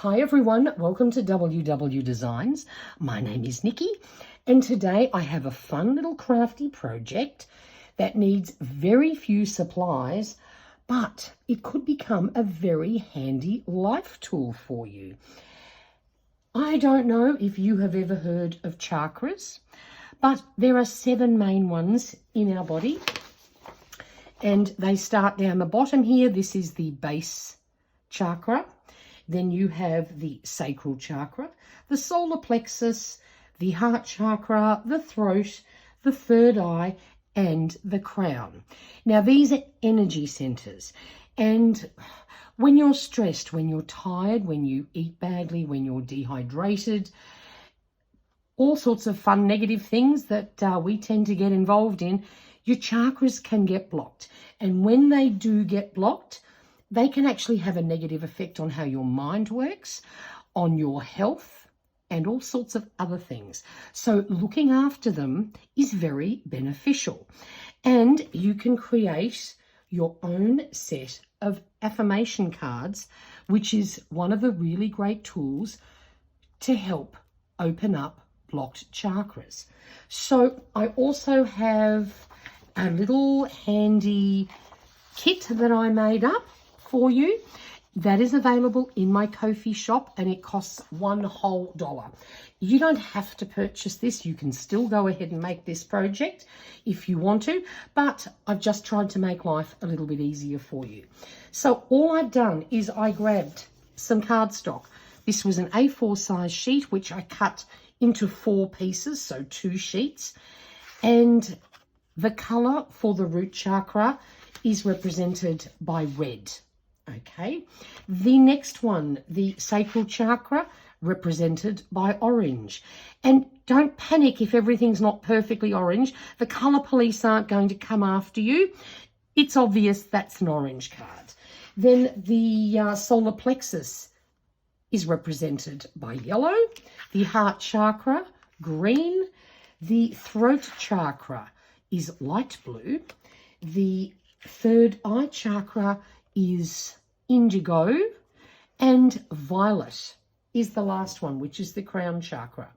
Hi everyone, welcome to WW Designs. My name is Nikki and today I have a fun little crafty project that needs very few supplies, but it could become a very handy life tool for you. I don't know if you have ever heard of chakras, but there are 7 main ones in our body and they start down the bottom here. This is the base chakra. Then you have the sacral chakra, the solar plexus, the heart chakra, the throat, the third eye, and the crown. Now, these are energy centers. And when you're stressed, when you're tired, when you eat badly, when you're dehydrated, all sorts of fun negative things that we tend to get involved in, your chakras can get blocked. And when they do get blocked, they can actually have a negative effect on how your mind works, on your health, and all sorts of other things. So looking after them is very beneficial. And you can create your own set of affirmation cards, which is one of the really great tools to help open up blocked chakras. So I also have a little handy kit that I made up for you that is available in my Ko-fi shop, and it costs $1 whole. You don't have to purchase this. You can still go ahead and make this project if you want to, but I've just tried to make life a little bit easier for you. So all I've done is I grabbed some cardstock. This was an A4 size sheet which I cut into 4 pieces, so 2 sheets, and the color for the root chakra is represented by red. Okay, the next one, the sacral chakra, represented by orange. And don't panic if everything's not perfectly orange. The colour police aren't going to come after you. It's obvious that's an orange card. Then the solar plexus is represented by yellow. The heart chakra, green. The throat chakra is light blue. The third eye chakra is indigo, and violet is the last one, which is the crown chakra.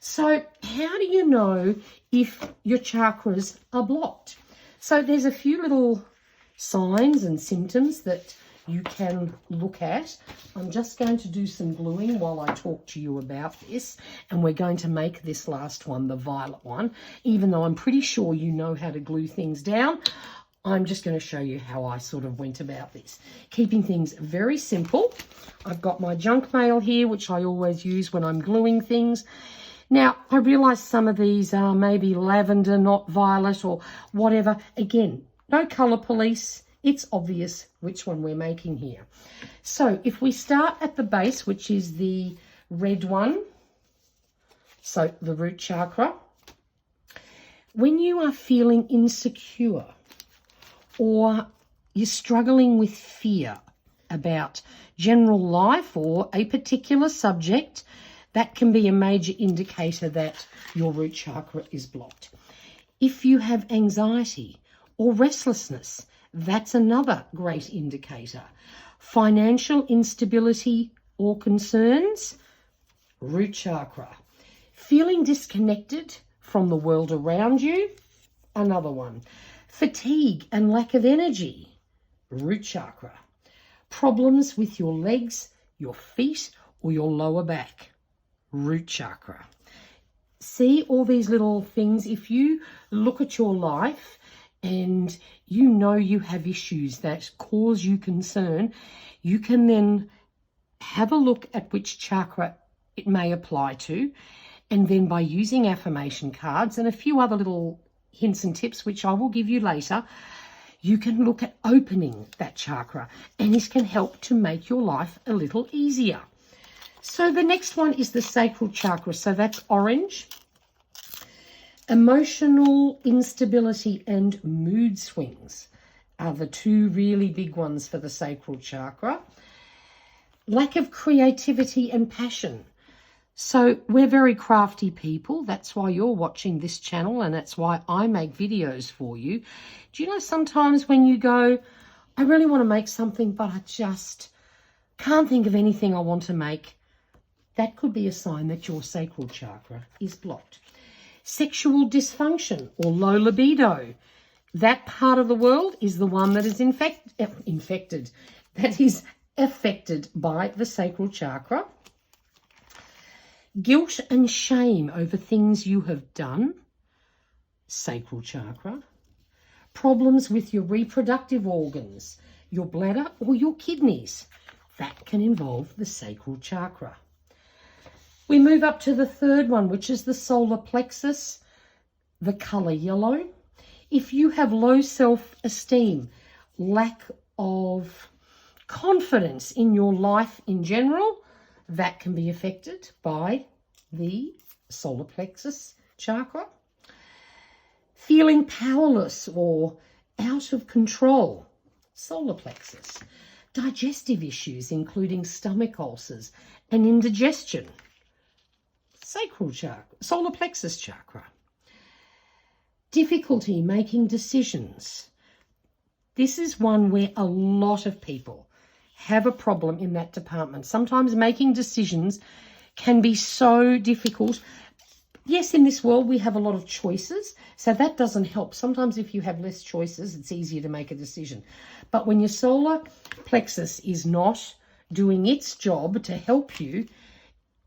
So how do you know if your chakras are blocked? So there's a few little signs and symptoms that you can look at. I'm just going to do some gluing while I talk to you about this, and we're going to make this last one, the violet one, even though I'm pretty sure you know how to glue things down. I'm just going to show you how I sort of went about this. Keeping things very simple. I've got my junk mail here, which I always use when I'm gluing things. Now, I realise some of these are maybe lavender, not violet or whatever. Again, no colour police. It's obvious which one we're making here. So if we start at the base, which is the red one, so the root chakra, when you are feeling insecure, or you're struggling with fear about general life or a particular subject, that can be a major indicator that your root chakra is blocked. If you have anxiety or restlessness, that's another great indicator. Financial instability or concerns, root chakra. Feeling disconnected from the world around you, another one. Fatigue and lack of energy, root chakra. Problems with your legs, your feet, or your lower back, root chakra. See all these little things. If you look at your life and you know you have issues that cause you concern, you can then have a look at which chakra it may apply to, and then by using affirmation cards and a few other little hints and tips, which I will give you later, you can look at opening that chakra, and this can help to make your life a little easier. So the next one is the sacral chakra. So that's orange. Emotional instability and mood swings are the 2 really big ones for the sacral chakra. Lack of creativity and passion. So we're very crafty people. That's why you're watching this channel, and that's why I make videos for you. Do you know sometimes when you go, I really want to make something, but Can't think of anything I want to make. That could be a sign that your sacral chakra is blocked. Sexual dysfunction or low libido. That part of the world is the one that is infected. That is affected by the sacral chakra. Guilt and shame over things you have done. Sacral chakra. Problems with your reproductive organs, your bladder or your kidneys. That can involve the sacral chakra. We move up to the third one, which is the solar plexus, the colour yellow. If you have low self-esteem, lack of confidence in your life in general, that can be affected by the solar plexus chakra. Feeling powerless or out of control, solar plexus. Digestive issues, including stomach ulcers and indigestion, sacral chakra, solar plexus chakra. Difficulty making decisions. This is one where a lot of people have a problem in that department. Sometimes making decisions can be so difficult. Yes, in this world we have a lot of choices, so that doesn't help. Sometimes if you have less choices, it's easier to make a decision. But when your solar plexus is not doing its job to help you,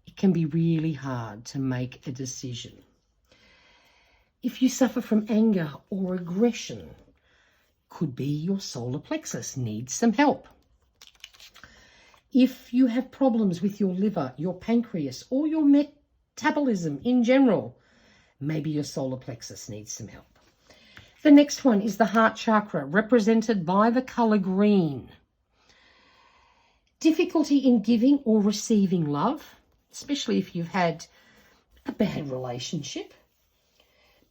it can be really hard to make a decision. If you suffer from anger or aggression, could be your solar plexus needs some help. If you have problems with your liver, your pancreas, or your metabolism in general, maybe your solar plexus needs some help. The next one is the heart chakra, represented by the colour green. Difficulty in giving or receiving love, especially if you've had a bad relationship.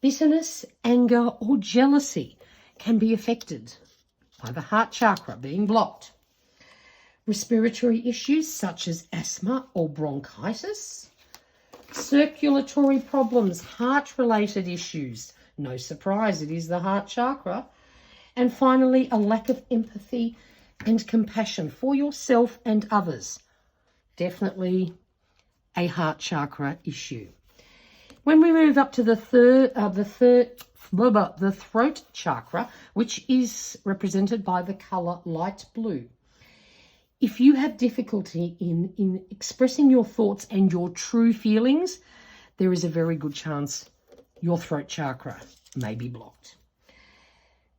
Bitterness, anger, or jealousy can be affected by the heart chakra being blocked. Respiratory issues such as asthma or bronchitis. Circulatory problems, heart-related issues. No surprise, it is the heart chakra. And finally, a lack of empathy and compassion for yourself and others. Definitely a heart chakra issue. When we move up to the throat chakra, which is represented by the colour light blue. If you have difficulty in expressing your thoughts and your true feelings, there is a very good chance your throat chakra may be blocked.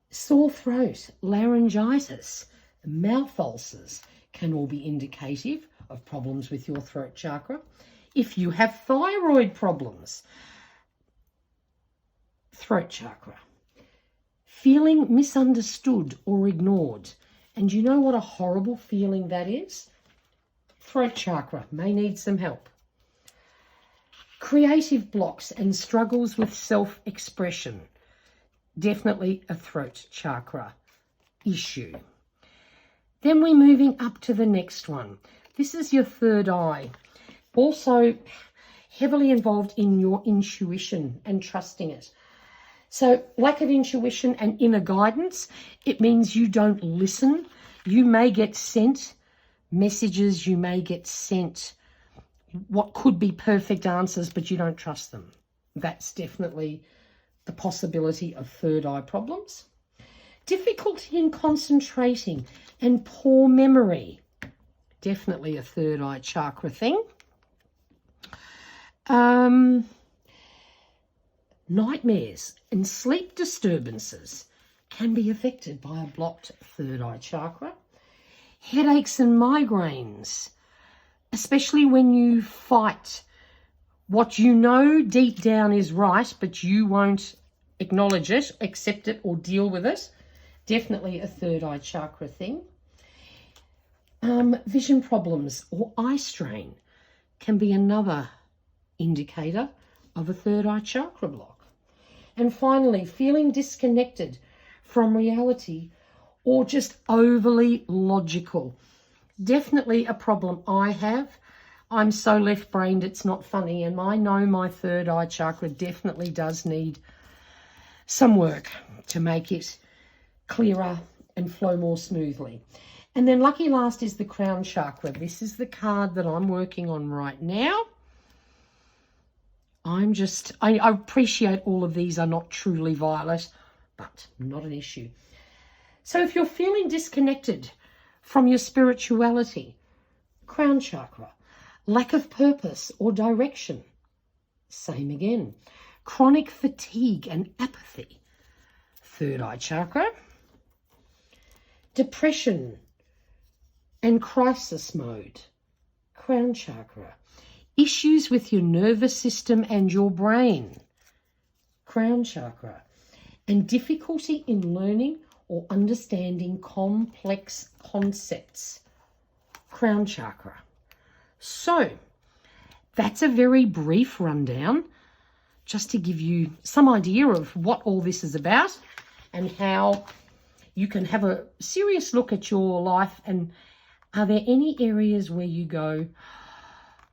Sore throat, laryngitis, mouth ulcers can all be indicative of problems with your throat chakra. If you have thyroid problems, throat chakra. Feeling misunderstood or ignored. And you know what a horrible feeling that is? Throat chakra may need some help. Creative blocks and struggles with self-expression. Definitely a throat chakra issue. Then we're moving up to the next one. This is your third eye. Also heavily involved in your intuition and trusting it. So lack of intuition and inner guidance, it means you don't listen. You may get sent messages, you may get sent what could be perfect answers, but you don't trust them. That's definitely the possibility of third eye problems. Difficulty in concentrating and poor memory. Definitely a third eye chakra thing. Nightmares and sleep disturbances can be affected by a blocked third eye chakra. Headaches and migraines, especially when you fight what you know deep down is right, but you won't acknowledge it, accept it, or deal with it. Definitely a third eye chakra thing. Vision problems or eye strain can be another indicator of a third eye chakra block. And finally, feeling disconnected from reality or just overly logical. Definitely a problem I have. I'm so left-brained, it's not funny, and I know my third eye chakra definitely does need some work to make it clearer and flow more smoothly. And then lucky last is the crown chakra. This is the card that I'm working on right now. I appreciate all of these are not truly violet, but not an issue. So if you're feeling disconnected from your spirituality, crown chakra, lack of purpose or direction, same again. Chronic fatigue and apathy, third eye chakra. Depression and crisis mode, crown chakra. Issues with your nervous system and your brain, crown chakra. And difficulty in learning or understanding complex concepts, crown chakra. So that's a very brief rundown, just to give you some idea of what all this is about and how you can have a serious look at your life. And are there any areas where you go,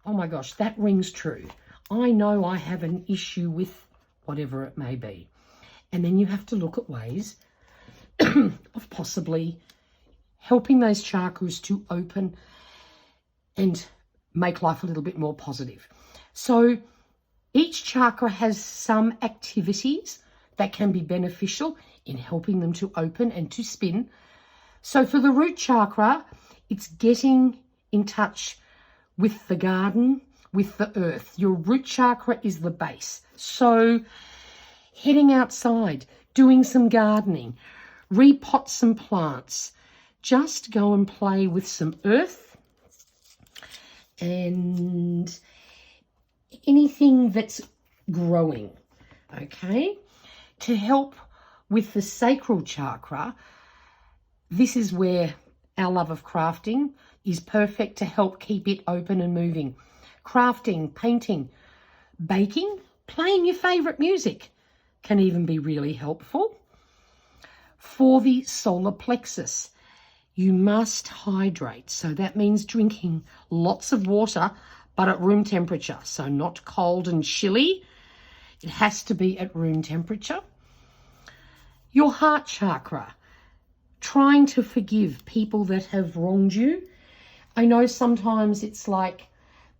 oh my gosh, that rings true. I know I have an issue with whatever it may be. And then you have to look at ways of possibly helping those chakras to open and make life a little bit more positive. So each chakra has some activities that can be beneficial in helping them to open and to spin. So for the root chakra, it's getting in touch with the garden, with the earth. Your root chakra is the base. So heading outside, doing some gardening, repot some plants, just go and play with some earth and anything that's growing, okay? To help with the sacral chakra, this is where our love of crafting is perfect to help keep it open and moving. Crafting, painting, baking, playing your favourite music can even be really helpful. For the solar plexus, you must hydrate. So that means drinking lots of water, but at room temperature. So not cold and chilly. It has to be at room temperature. Your heart chakra, trying to forgive people that have wronged you. I know sometimes it's like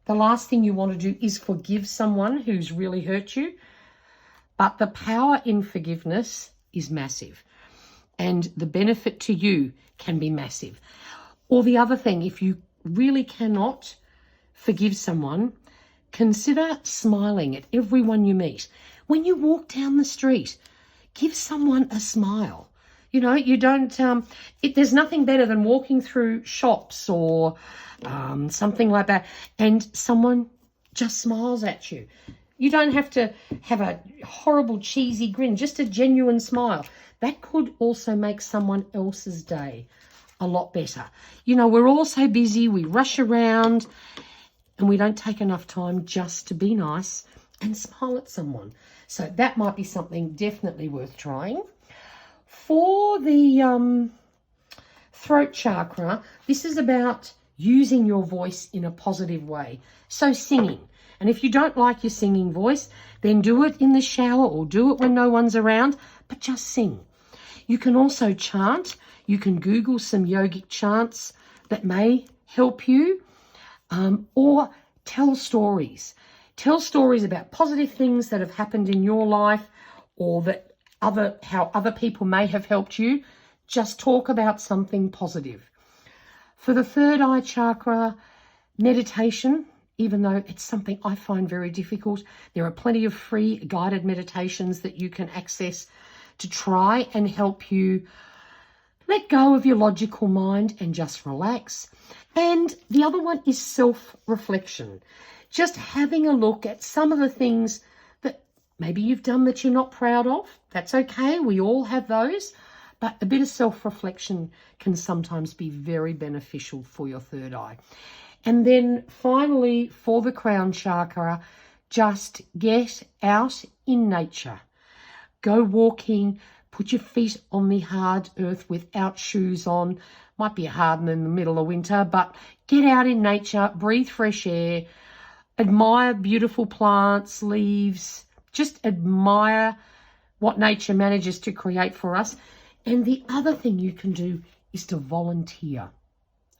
the last thing you want to do is forgive someone who's really hurt you, but the power in forgiveness is massive and the benefit to you can be massive. Or the other thing, if you really cannot forgive someone, consider smiling at everyone you meet. When you walk down the street, give someone a smile. You know, you don't, there's nothing better than walking through shops or something like that and someone just smiles at you. You don't have to have a horrible cheesy grin, just a genuine smile. That could also make someone else's day a lot better. You know, we're all so busy, we rush around and we don't take enough time just to be nice and smile at someone. So that might be something definitely worth trying. For the throat chakra, this is about using your voice in a positive way. So singing. And if you don't like your singing voice, then do it in the shower or do it when no one's around, but just sing. You can also chant. You can Google some yogic chants that may help you, or tell stories. Tell stories about positive things that have happened in your life or that how other people may have helped you. Just talk about something positive. For the third eye chakra, meditation, even though it's something I find very difficult, there are plenty of free guided meditations that you can access to try and help you let go of your logical mind and just relax. And the other one is self-reflection. Just having a look at some of the things that maybe you've done that you're not proud of. That's okay. We all have those. But a bit of self-reflection can sometimes be very beneficial for your third eye. And then finally, for the crown chakra, just get out in nature. Go walking, put your feet on the hard earth without shoes on. Might be hard in the middle of winter, but get out in nature, breathe fresh air, admire beautiful plants, leaves, just admire what nature manages to create for us. And the other thing you can do is to volunteer.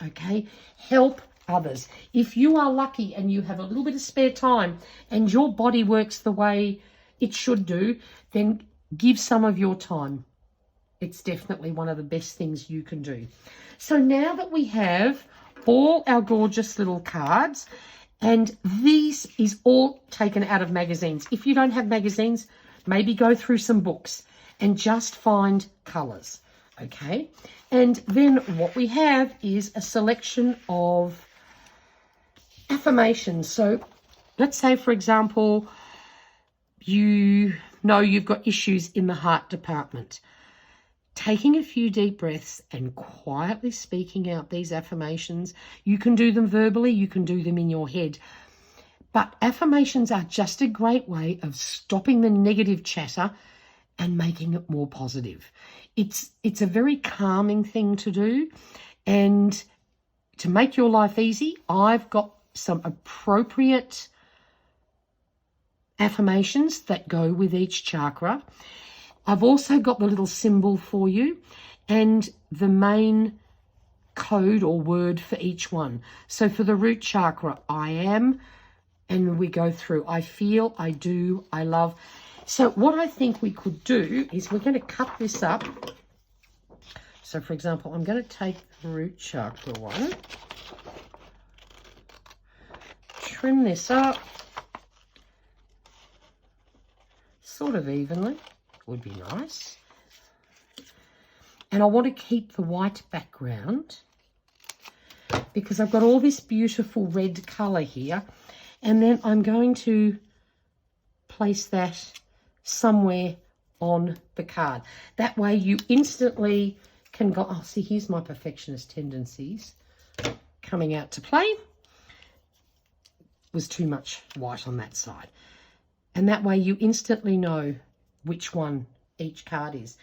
okay? Help others. If you are lucky and you have a little bit of spare time and your body works the way it should do, then give some of your time. It's definitely one of the best things you can do. So now that we have all our gorgeous little cards, and this is all taken out of magazines. If you don't have magazines, maybe go through some books and just find colours, okay? And then what we have is a selection of affirmations. So let's say, for example, you know you've got issues in the heart department. Taking a few deep breaths and quietly speaking out these affirmations. You can do them verbally, you can do them in your head. But affirmations are just a great way of stopping the negative chatter and making it more positive. It's a very calming thing to do. And to make your life easy, I've got some appropriate affirmations that go with each chakra. I've also got the little symbol for you and the main code or word for each one. So for the root chakra, I am, and we go through, I feel, I do, I love. So what I think we could do is we're going to cut this up. So for example, I'm going to take the root chakra one, trim this up sort of evenly. Would be nice. And I want to keep the white background because I've got all this beautiful red colour here. And then I'm going to place that somewhere on the card. That way you instantly can go, oh, see, here's my perfectionist tendencies coming out to play. Was too much white on that side. And that way you instantly know which one each card is.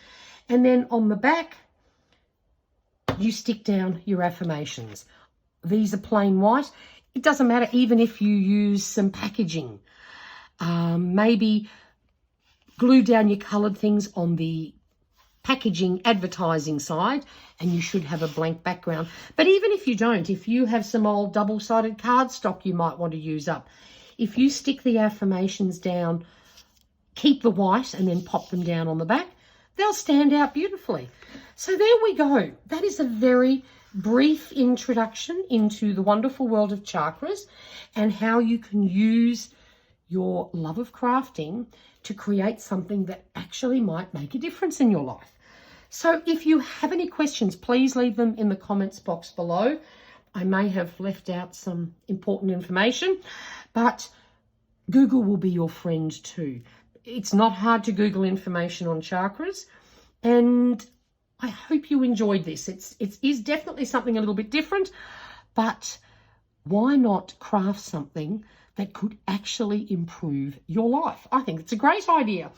And then on the back, you stick down your affirmations. These are plain white. It doesn't matter even if you use some packaging. Maybe glue down your coloured things on the packaging advertising side and you should have a blank background. But even if you don't, if you have some old double-sided cardstock you might want to use up, if you stick the affirmations down, keep the white and then pop them down on the back, they'll stand out beautifully. So there we go. That is a very brief introduction into the wonderful world of chakras and how you can use your love of crafting to create something that actually might make a difference in your life. So if you have any questions, please leave them in the comments box below. I may have left out some important information, but Google will be your friend too. It's not hard to Google information on chakras, and I hope you enjoyed this. It is definitely something a little bit different, but why not craft something that could actually improve your life? I think it's a great idea.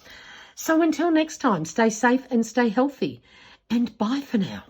So until next time, stay safe and stay healthy, and bye for now.